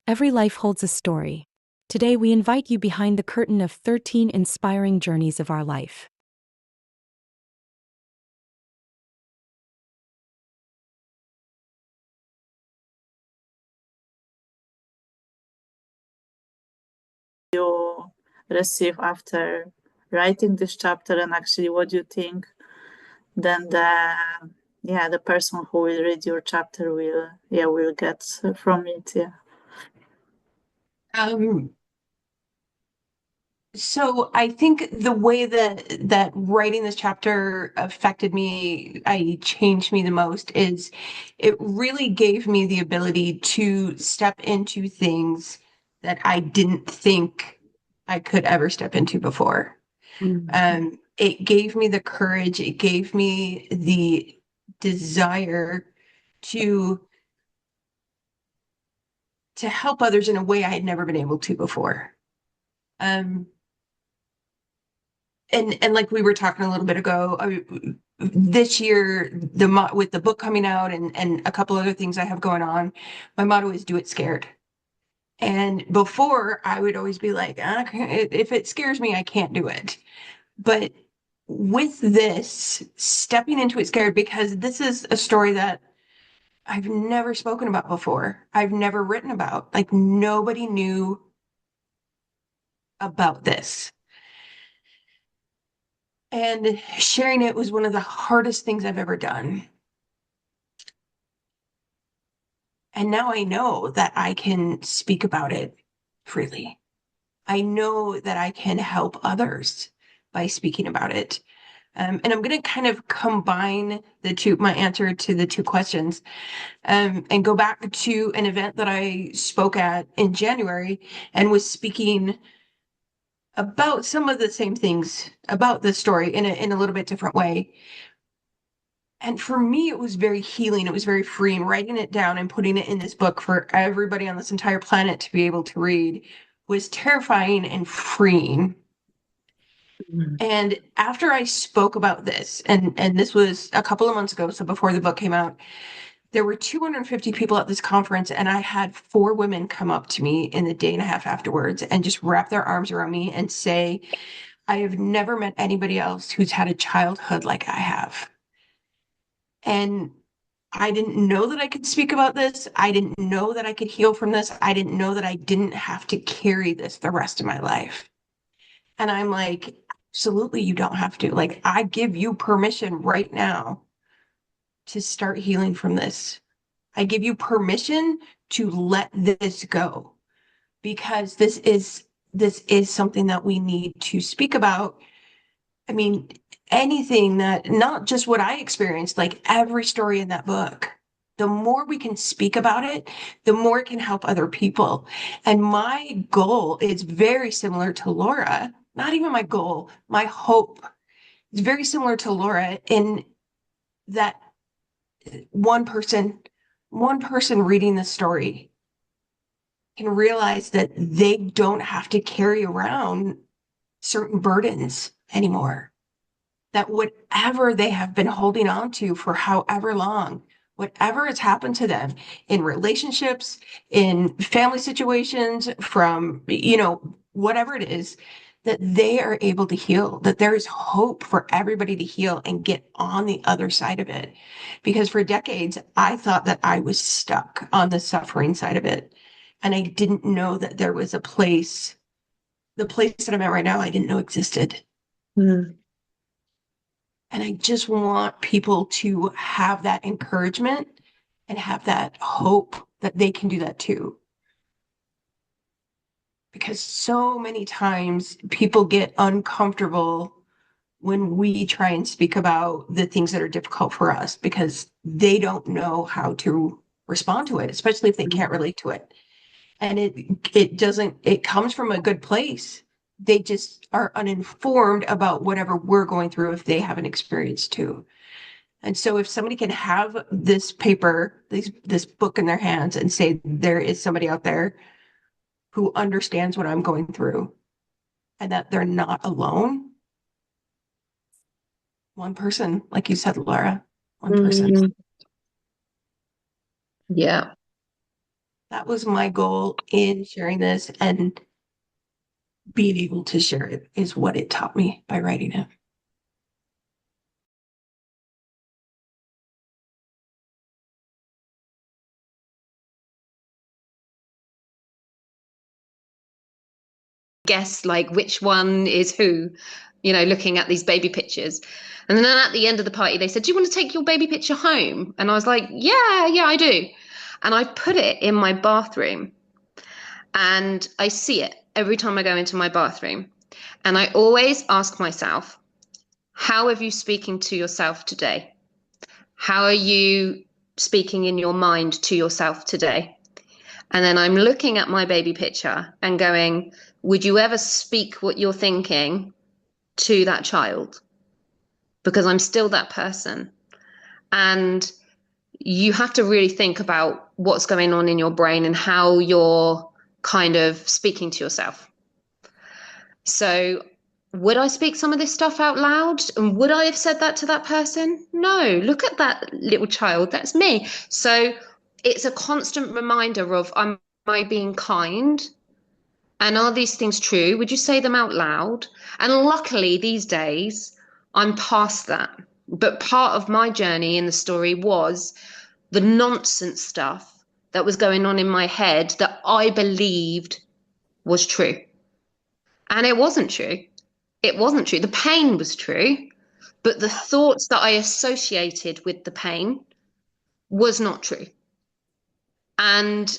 Every life holds a story. Today, we invite you behind the curtain of 13 inspiring journeys of our life. You receive after writing this chapter, and actually what you think, then the person who will read your chapter will get from it. Um, so I think the way that writing this chapter affected me, changed me the most is it really gave me the ability to step into things that I didn't think I could ever step into before. It gave me the courage, it gave me the desire to to help others in a way I had never been able to before. Um, and like we were talking a little bit ago, this year with the book coming out and a couple other things I have going on, my motto is do it scared. And before I would always be like, if it scares me, I can't do it. But with this, stepping into it scared, because this is a story that I've never spoken about before. I've never written about. Like nobody knew about this. And sharing it was one of the hardest things I've ever done. And now I know that I can speak about it freely. I know that I can help others by speaking about it. And I'm going to kind of combine my answer to the two questions, and go back to an event that I spoke at in January and was speaking about some of the same things about this story in a little bit different way. And for me, it was very healing. It was very freeing. Writing it down and putting it in this book for everybody on this entire planet to be able to read was terrifying and freeing. Mhm. And after I spoke about this, and this was a couple of months ago, so before the book came out, there were 250 people at this conference, and I had four women come up to me in the day and a half afterwards and just wrap their arms around me and say, I have never met anybody else who's had a childhood like I have. And I didn't know that I could speak about this. I didn't know that I could heal from this. I didn't know that I didn't have to carry this the rest of my life. And I'm like, absolutely, you don't have to. Like, I give you permission right now to start healing from this. I give you permission to let this go because this is something that we need to speak about. I mean, anything that, not just what I experienced, like every story in that book, the more we can speak about it, the more it can help other people. And my goal is very similar to Laura, not even my goal, my hope is very similar to Laura in that one person, one person reading the story can realize that they don't have to carry around certain burdens anymore. That whatever they have been holding on to for however long, whatever has happened to them in relationships, in family situations, from, whatever it is, that they are able to heal, that there is hope for everybody to heal and get on the other side of it. Because for decades, I thought that I was stuck on the suffering side of it. And I didn't know that there was the place that I'm at right now, I didn't know existed. Mm. And I just want people to have that encouragement and have that hope that they can do that too. Because so many times people get uncomfortable when we try and speak about the things that are difficult for us because they don't know how to respond to it, especially if they can't relate to it. And it comes from a good place. They just are uninformed about whatever we're going through if they haven't experienced too. And so if somebody can have this paper, this book in their hands and say, there is somebody out there who understands what I'm going through and that they're not alone. One person, like you said, Laura, one person. Mm. Yeah. That was my goal in sharing this, and being able to share it is what it taught me by writing it. Guess like which one is who, looking at these baby pictures. And then at the end of the party, they said, "Do you want to take your baby picture home?" And I was like, yeah, I do. And I put it in my bathroom, and I see it every time I go into my bathroom. And I always ask myself, how are you speaking to yourself today? How are you speaking in your mind to yourself today? And then I'm looking at my baby picture and going, would you ever speak what you're thinking to that child? Because I'm still that person. And you have to really think about what's going on in your brain and how you're kind of speaking to yourself. So would I speak some of this stuff out loud? And would I have said that to that person? No, look at that little child. That's me. So it's a constant reminder of, am I being kind? And are these things true? Would you say them out loud? And luckily these days, I'm past that. But part of my journey in the story was the nonsense stuff that was going on in my head that I believed was true. And it wasn't true. It wasn't true. The pain was true, but the thoughts that I associated with the pain was not true. And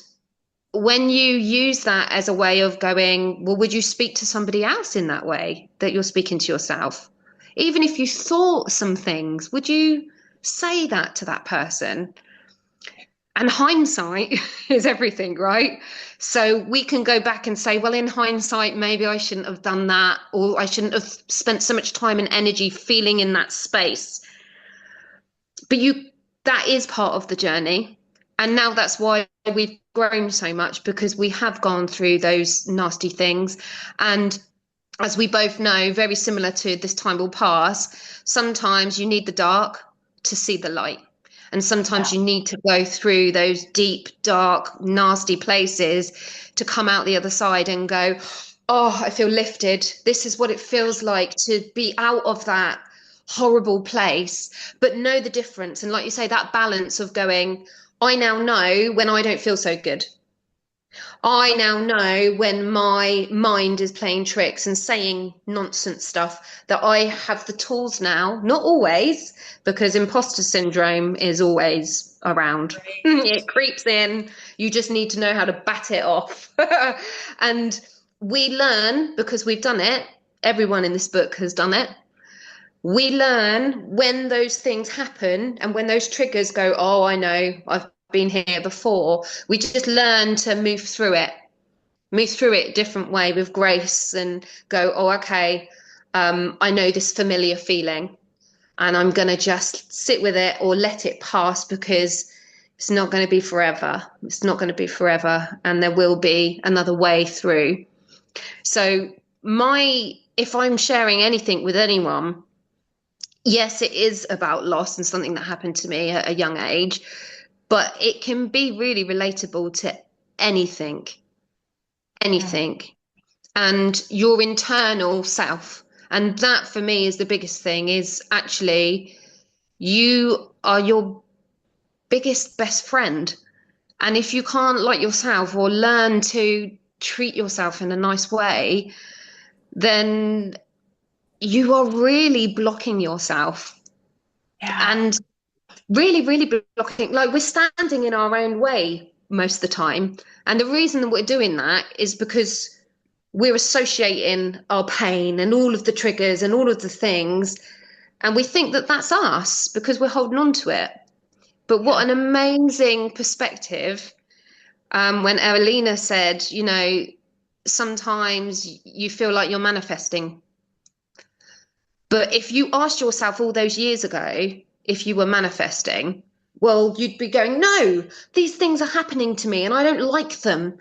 when you use that as a way of going, well, would you speak to somebody else in that way that you're speaking to yourself? Even if you thought some things, would you say that to that person? And hindsight is everything, right? So we can go back and say, well, in hindsight, maybe I shouldn't have done that, or I shouldn't have spent so much time and energy feeling in that space. But that is part of the journey. And now that's why we've grown so much, because we have gone through those nasty things. And as we both know, very similar to This Time Will Pass, sometimes you need the dark to see the light. And sometimes you need to go through those deep, dark, nasty places to come out the other side and go, oh, I feel lifted. This is what it feels like to be out of that horrible place, but know the difference. And like you say, that balance of going, I now know when I don't feel so good. I now know when my mind is playing tricks and saying nonsense stuff, that I have the tools now, not always, because imposter syndrome is always around. It creeps in. You just need to know how to bat it off. And we learn, because we've done it. Everyone in this book has done it. We learn when those things happen and when those triggers go, oh, I know, I've been here before. We just learn to move through it a different way with grace and go, oh, okay, I know this familiar feeling and I'm going to just sit with it or let it pass, because it's not going to be forever. It's not going to be forever. And there will be another way through. So if I'm sharing anything with anyone, yes, it is about loss and something that happened to me at a young age, but it can be really relatable to anything. And your internal self. And that for me is the biggest thing, is actually you are your biggest best friend. And if you can't like yourself or learn to treat yourself in a nice way, then you are really blocking yourself. Yeah. And really, really blocking, like we're standing in our own way most of the time. And the reason that we're doing that is because we're associating our pain and all of the triggers and all of the things. And we think that that's us because we're holding on to it. But what an amazing perspective when Lina said, sometimes you feel like you're manifesting. But if you asked yourself all those years ago, if you were manifesting, well, you'd be going, no, these things are happening to me and I don't like them.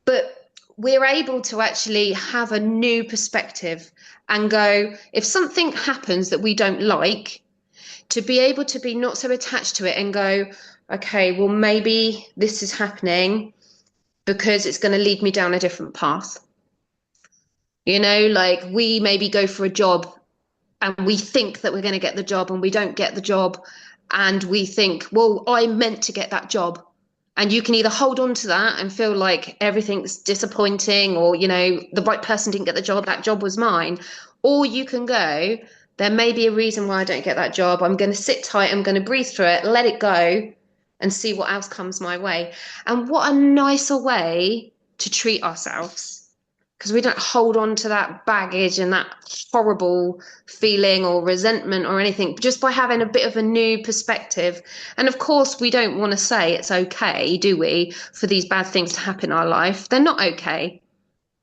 But we're able to actually have a new perspective and go, if something happens that we don't like, to be able to be not so attached to it and go, okay, well, maybe this is happening, because it's going to lead me down a different path. You know, like we maybe go for a job and we think that we're going to get the job and we don't get the job. And we think, well, I meant to get that job. And you can either hold on to that and feel like everything's disappointing, or, you know, the right person didn't get the job, that job was mine. Or you can go, there may be a reason why I don't get that job. I'm going to sit tight, I'm going to breathe through it, let it go, and see what else comes my way. And what a nicer way to treat ourselves, because we don't hold on to that baggage and that horrible feeling or resentment or anything, just by having a bit of a new perspective. And of course, we don't want to say it's okay, do we, for these bad things to happen in our life. They're not okay.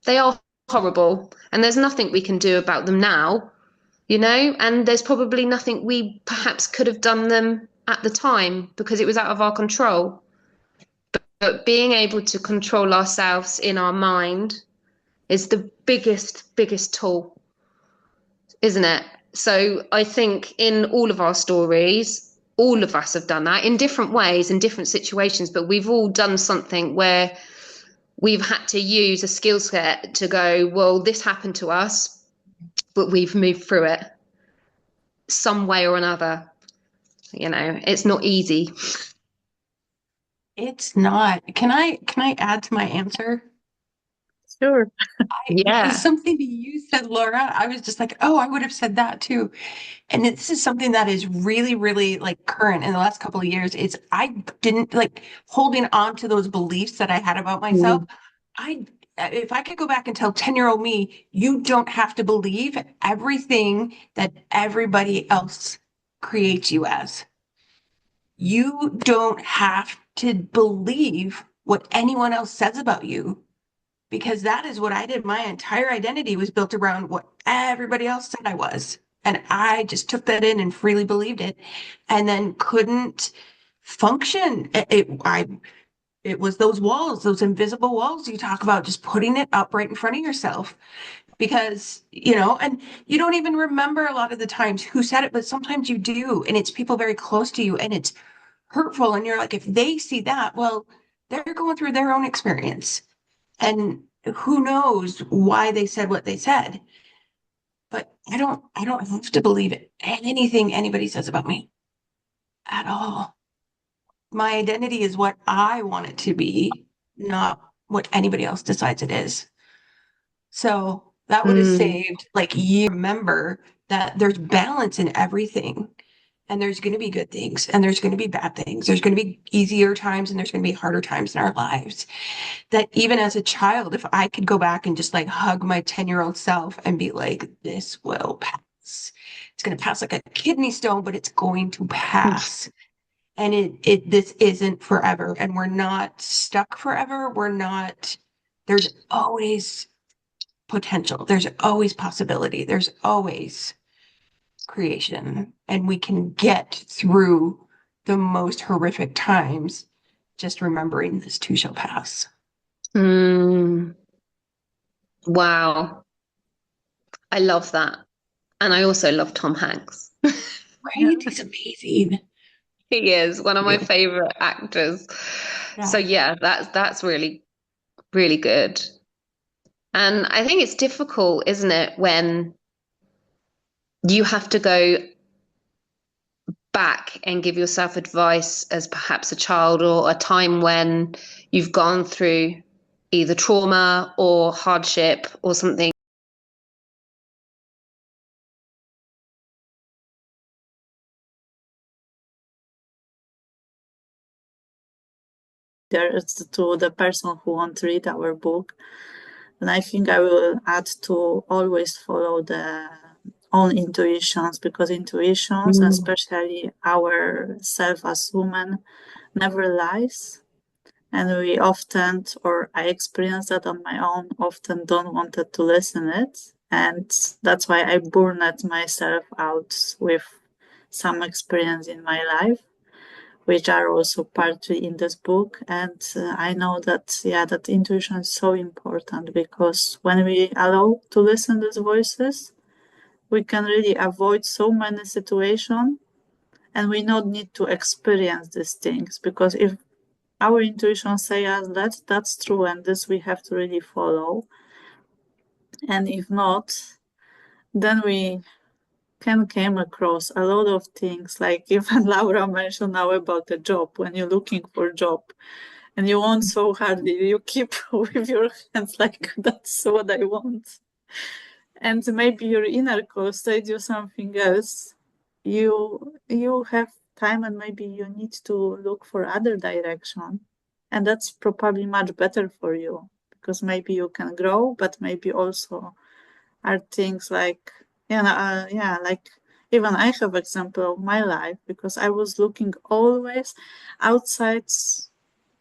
They are horrible, and there's nothing we can do about them now, you know, and there's probably nothing we perhaps could have done them at the time because it was out of our control. But being able to control ourselves in our mind is the biggest tool, isn't it? So I think in all of our stories, all of us have done that in different ways, in different situations, but we've all done something where we've had to use a skill set to go, well, this happened to us, but we've moved through it some way or another. You know, it's not easy. It's not. Can I add to my answer? Sure. Yeah. Something that you said, Laura, I was just like, oh, I would have said that too. And this is something that is really, really like current in the last couple of years. It's I didn't like holding on to those beliefs that I had about myself. If I could go back and tell 10-year-old me, you don't have to believe everything that everybody else creates you as. You don't have to believe what anyone else says about you, because that is what I did. My entire identity was built around what everybody else said I was. And I just took that in and freely believed it, and then couldn't function. It was those walls, those invisible walls you talk about, just putting it up right in front of yourself. Because, you know, and you don't even remember a lot of the times who said it, but sometimes you do. And it's people very close to you, and it's hurtful. And you're like, if they see that, well, they're going through their own experience. And who knows why they said what they said. But I don't have to believe it, anything anybody says about me at all. My identity is what I want it to be, not what anybody else decides it is. So that would have saved like you remember that there's balance in everything. And there's going to be good things and there's going to be bad things. There's going to be easier times and there's going to be harder times in our lives. That even as a child, if I could go back and just like hug my 10-year-old self and be like, this will pass. It's going to pass like a kidney stone, but it's going to pass. And this isn't forever. And we're not stuck forever. There's always potential. There's always possibility. There's always creation, and we can get through the most horrific times just remembering this too shall pass. Wow. I love that. And I also love Tom Hanks. Right? He's amazing. He is one of my favorite actors. Yeah. So yeah, that's really, really good. And I think it's difficult, isn't it, when you have to go back and give yourself advice as perhaps a child, or a time when you've gone through either trauma or hardship or something. There is to the person who wants to read our book. And I think I will add to always follow the own intuitions, because intuitions, and especially our self as women, never lies. And we often, or I experience that on my own, often don't want to listen it. And that's why I burned myself out with some experience in my life, which are also partly in this book. And I know that, that intuition is so important, because when we allow to listen to these voices, we can really avoid so many situations, and we not need to experience these things. Because if our intuition say us that that's true and this we have to really follow. And if not, then we can came across a lot of things, like even Laura mentioned now about the job. When you're looking for a job and you want so hardly, you keep with your hands like, that's what I want. And maybe your inner core said you something else. You have time and maybe you need to look for other direction. And that's probably much better for you because maybe you can grow, but maybe also are things like, like even I have example of my life because I was looking always outside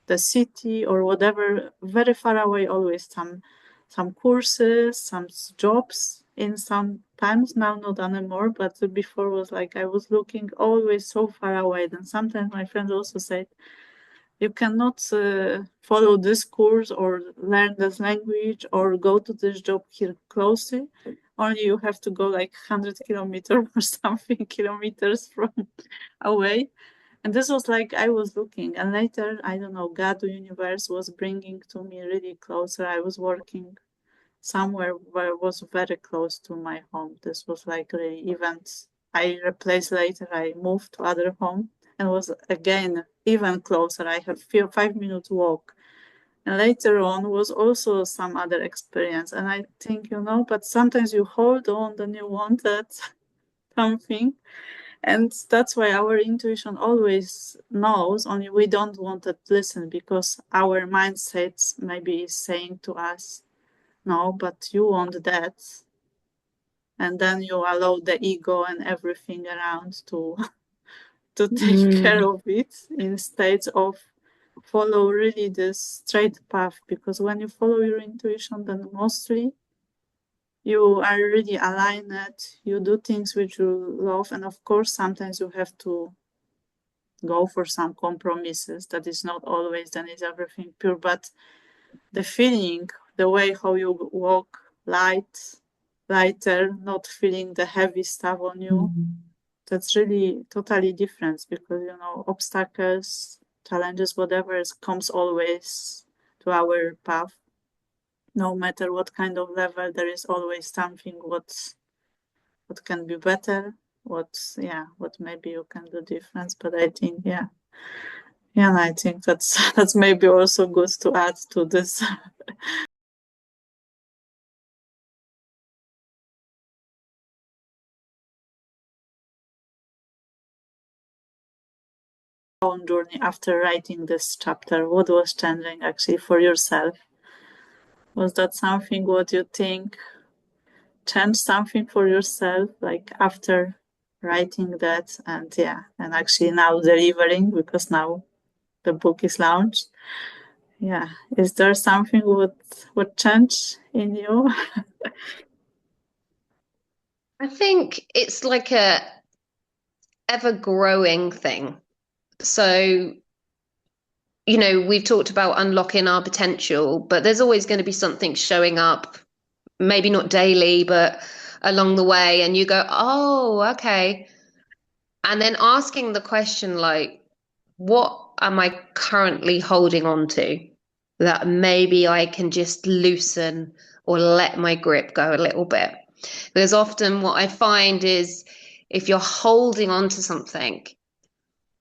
the city or whatever, very far away, always some courses, some jobs in some times, now not anymore, but before was like I was looking always so far away. Then sometimes my friends also said, you cannot follow this course or learn this language or go to this job here closely. Only you have to go like 100 kilometers or something kilometers from away. And this was like I was looking, and later, I don't know, God, the universe was bringing to me really closer. I was working somewhere where it was very close to my home. This was like really events. I replaced later. I moved to other home and was again even closer. I have 5 minutes walk. And later on was also some other experience. And I think, but sometimes you hold on and you want that something. And that's why our intuition always knows, only we don't want to listen because our mindset maybe is saying to us, no, but you want that. And then you allow the ego and everything around to take care of it instead of follow really this straight path. Because when you follow your intuition, then mostly you are really aligned, you do things which you love. And of course, sometimes you have to go for some compromises. That is not always, then is everything pure. But the feeling, the way how you walk lighter, not feeling the heavy stuff on you, that's really totally different because, obstacles, challenges, whatever comes always to our path. No matter what kind of level, there is always something what can be better, what maybe you can do different. But I think, and I think that's maybe also good to add to this. Own journey after writing this chapter, what was changing actually for yourself? Was that something what you think changed something for yourself, like after writing that and actually now delivering because now the book is launched? Is there something what changed in you? I think it's like a ever growing thing. So, we've talked about unlocking our potential, but there's always going to be something showing up, maybe not daily, but along the way. And you go, oh, okay. And then asking the question, like, what am I currently holding on to that maybe I can just loosen or let my grip go a little bit? Because often what I find is if you're holding on to something,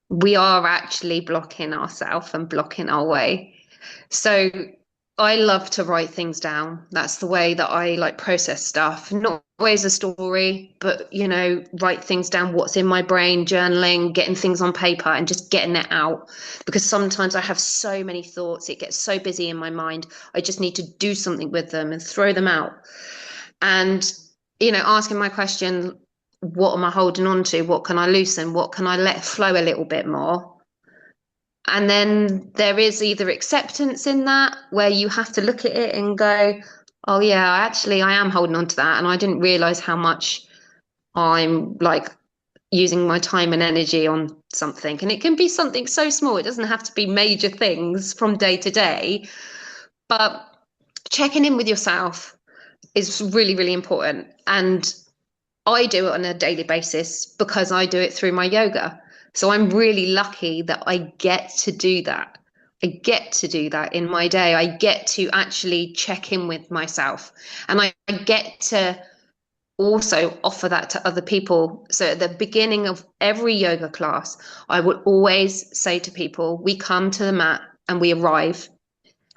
we are actually blocking ourselves and blocking our way. So I love to write things down. That's the way that I like process stuff. Not always a story, but write things down, what's in my brain, journaling, getting things on paper and just getting it out. Because sometimes I have so many thoughts, it gets so busy in my mind. I just need to do something with them and throw them out. And, asking my question, what am I holding on to? What can I loosen? What can I let flow a little bit more? And then there is either acceptance in that, where you have to look at it and go, oh yeah, actually I am holding on to that. And I didn't realize how much I'm like using my time and energy on something. And it can be something so small. It doesn't have to be major things from day to day, but checking in with yourself is really, really important. And I do it on a daily basis because I do it through my yoga. So I'm really lucky that I get to do that. I get to do that in my day. I get to actually check in with myself, and I get to also offer that to other people. So at the beginning of every yoga class, I will always say to people, we come to the mat and we arrive.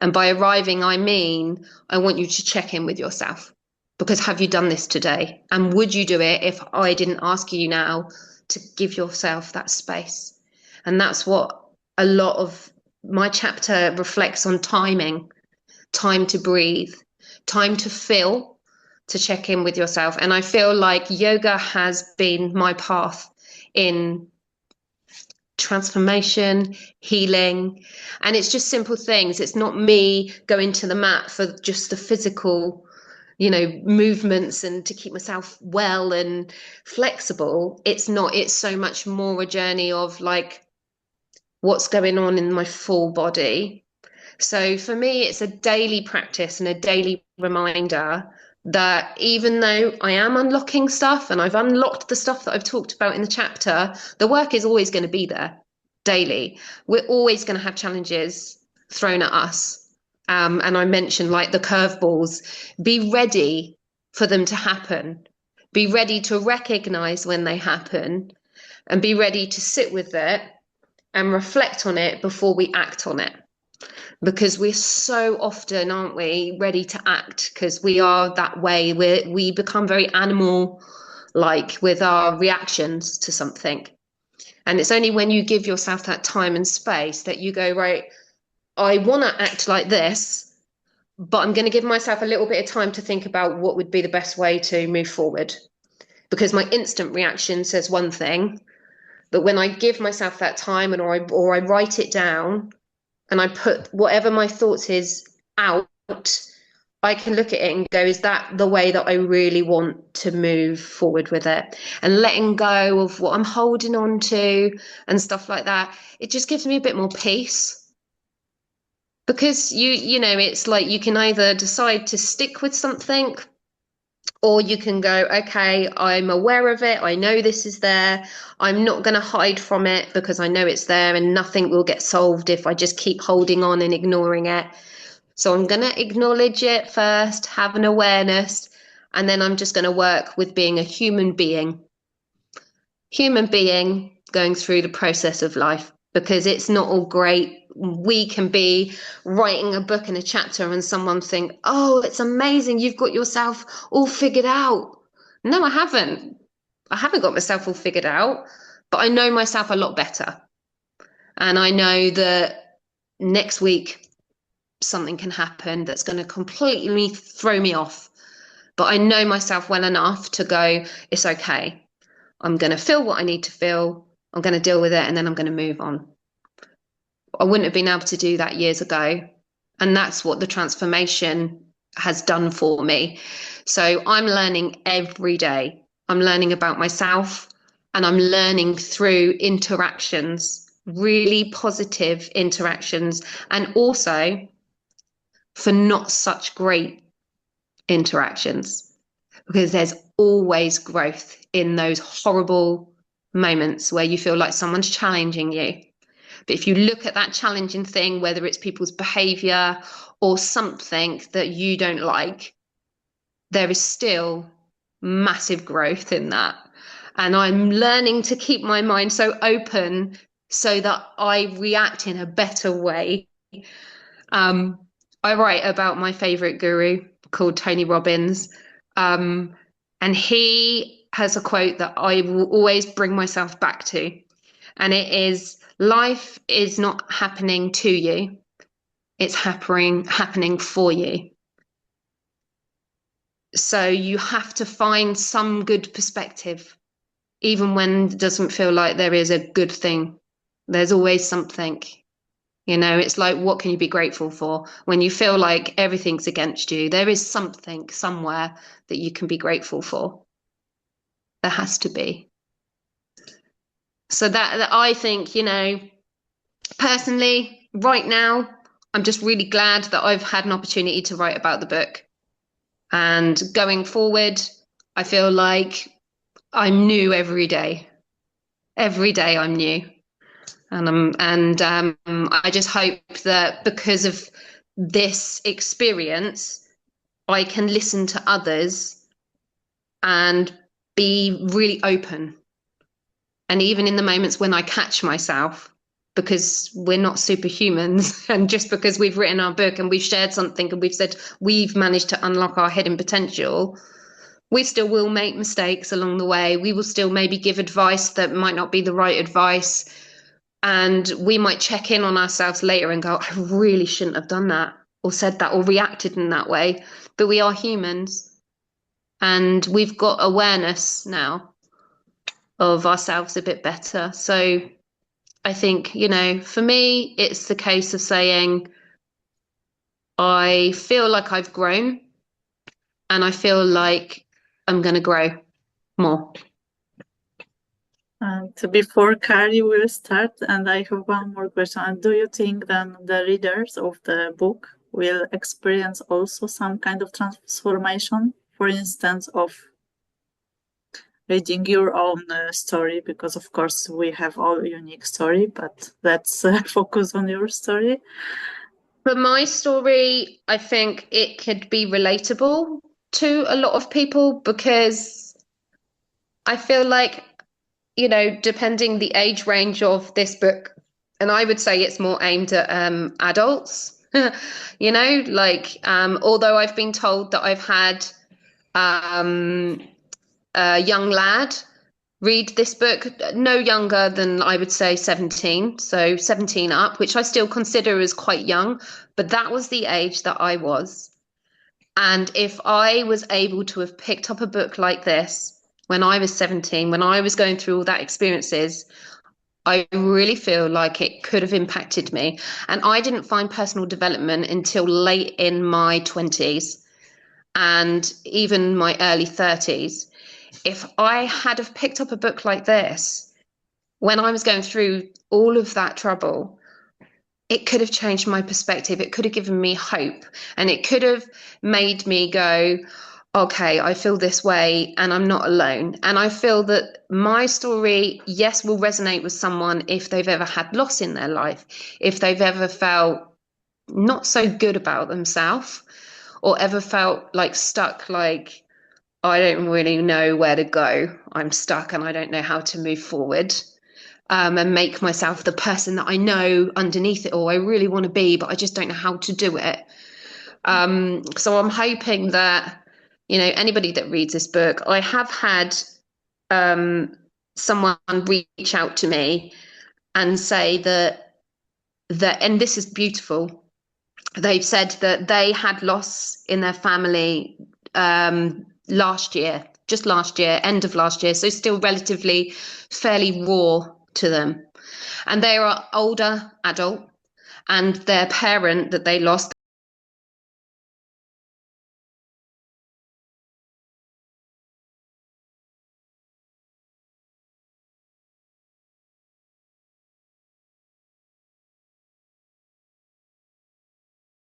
And by arriving, I mean, I want you to check in with yourself, because have you done this today? And would you do it if I didn't ask you now to give yourself that space? And that's what a lot of my chapter reflects on: timing, time to breathe, time to feel, to check in with yourself. And I feel like yoga has been my path in transformation, healing, and it's just simple things. It's not me going to the mat for just the physical, movements and to keep myself well and flexible. It's not. It's so much more a journey of like what's going on in my full body. So for me, it's a daily practice and a daily reminder that even though I am unlocking stuff and I've unlocked the stuff that I've talked about in the chapter, the work is always going to be there daily. We're always going to have challenges thrown at us. And I mentioned like the curveballs. Be ready for them to happen. Be ready to recognize when they happen, and be ready to sit with it and reflect on it before we act on it. Because we're so often, aren't we, ready to act because we are that way. We become very animal like with our reactions to something. And it's only when you give yourself that time and space that you go, right, I want to act like this, but I'm going to give myself a little bit of time to think about what would be the best way to move forward. Because my instant reaction says one thing, but when I give myself that time or I write it down, and I put whatever my thoughts is out, I can look at it and go, is that the way that I really want to move forward with it? And letting go of what I'm holding on to and stuff like that, it just gives me a bit more peace. Because it's like you can either decide to stick with something, or you can go, okay, I'm aware of it. I know this is there. I'm not going to hide from it because I know it's there, and nothing will get solved if I just keep holding on and ignoring it. So I'm going to acknowledge it first, have an awareness, and then I'm just going to work with being a human being going through the process of life, because it's not all great. We can be writing a book and a chapter and someone think, oh, it's amazing, you've got yourself all figured out. No, I haven't got myself all figured out, but I know myself a lot better. And I know that next week something can happen that's going to completely throw me off. But I know myself well enough to go, it's okay. I'm going to feel what I need to feel. I'm going to deal with it, and then I'm going to move on. I wouldn't have been able to do that years ago. And that's what the transformation has done for me. So I'm learning every day. I'm learning about myself, and I'm learning through interactions, really positive interactions, and also for not such great interactions, because there's always growth in those horrible moments where you feel like someone's challenging you. But if you look at that challenging thing, whether it's people's behavior or something that you don't like, there is still massive growth in that. And I'm learning to keep my mind so open so that I react in a better way. I write about my favorite guru called Tony Robbins. And he has a quote that I will always bring myself back to. And it is, life is not happening to you. It's happening for you. So you have to find some good perspective, even when it doesn't feel like there is a good thing. There's always something. It's like, what can you be grateful for? When you feel like everything's against you, there is something somewhere that you can be grateful for. There has to be. So that I think, personally, right now, I'm just really glad that I've had an opportunity to write about the book. And going forward, I feel like I'm new every day. Every day I'm new. And I just hope that because of this experience, I can listen to others and be really open. And even in the moments when I catch myself, because we're not superhumans, and just because we've written our book and we've shared something and we've said we've managed to unlock our hidden potential, we still will make mistakes along the way. We will still maybe give advice that might not be the right advice. And we might check in on ourselves later and go, I really shouldn't have done that or said that or reacted in that way. But we are humans and we've got awareness now of ourselves a bit better. So I think, for me, it's the case of saying, I feel like I've grown and I feel like I'm going to grow more. And before Cari will start, and I have one more question. And do you think then the readers of the book will experience also some kind of transformation, for instance, of reading your own story? Because of course we have all unique story, but let's focus on your story. For my story, I think it could be relatable to a lot of people because I feel like, depending the age range of this book, and I would say it's more aimed at adults, although I've been told that I've had a young lad read this book, no younger than I would say 17, so 17 up, which I still consider as quite young, but that was the age that I was. And if I was able to have picked up a book like this when I was 17, when I was going through all that experiences, I really feel like it could have impacted me. And I didn't find personal development until late in my 20s and even my early 30s. If I had have picked up a book like this when I was going through all of that trouble, it could have changed my perspective. It could have given me hope, and it could have made me go, okay, I feel this way and I'm not alone. And I feel that my story, yes, will resonate with someone if they've ever had loss in their life, if they've ever felt not so good about themselves, or ever felt like stuck, like, I don't really know where to go. I'm stuck and I don't know how to move forward. And make myself the person that I know underneath it all I really want to be, but I just don't know how to do it. So I'm hoping that, anybody that reads this book, I have had someone reach out to me and say that, and this is beautiful, they've said that they had loss in their family last year, end of last year, so still relatively fairly raw to them. And they are older adult, and their parent that they lost,